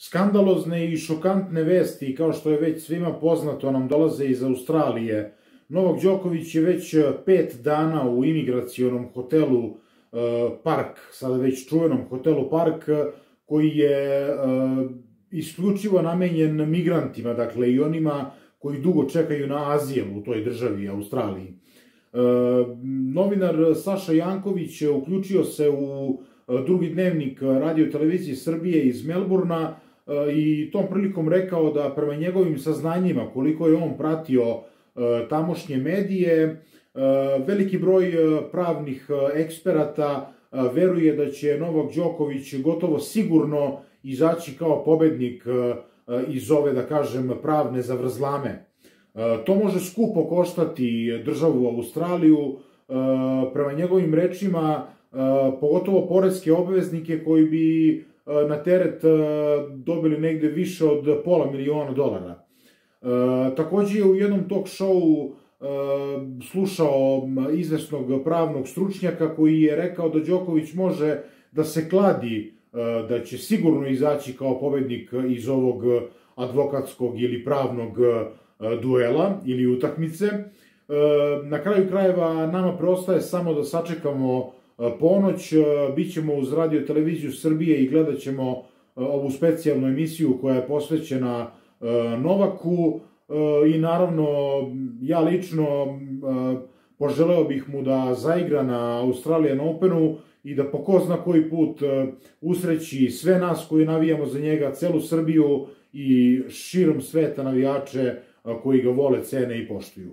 Skandalozne i šokantne vesti, kao što je već svima poznato, nam dolaze iz Australije. Novak Đoković je već 5 dana u imigracionom hotelu Park, sada već čuvenom hotelu Park, koji je isključivo namenjen migrantima, dakle i onima koji dugo čekaju na azil u toj državi, Australiji. Novinar Saša Janković uključio se u drugi dnevnik Radio televizije Srbije iz Melburna i tom prilikom rekao da prema njegovim saznanjima, koliko je on pratio tamošnje medije, veliki broj pravnih eksperata veruje da će Novak Đoković gotovo sigurno izaći kao pobednik iz ove, da kažem, pravne zavrzlame. To može skupo koštati državu Australiju, prema njegovim rečima, pogotovo poreske obveznike koji bi na teret dobili negde više od $500.000. Takođe je u jednom talk showu slušao izvesnog pravnog stručnjaka koji je rekao da Đoković može da se kladi da će sigurno izaći kao pobednik iz ovog advokatskog ili pravnog duela ili utakmice. Na kraju krajeva nama preostaje samo da sačekamo ponoć, bit ćemo uz Radio televiziju Srbije i gledat ćemo ovu specijalnu emisiju koja je posvećena Novaku i naravno ja lično poželeo bih mu da zaigra na Australian Openu i da po ko zna koji put usreći sve nas koji navijamo za njega, celu Srbiju i širom sveta navijače koji ga vole, cene i poštuju.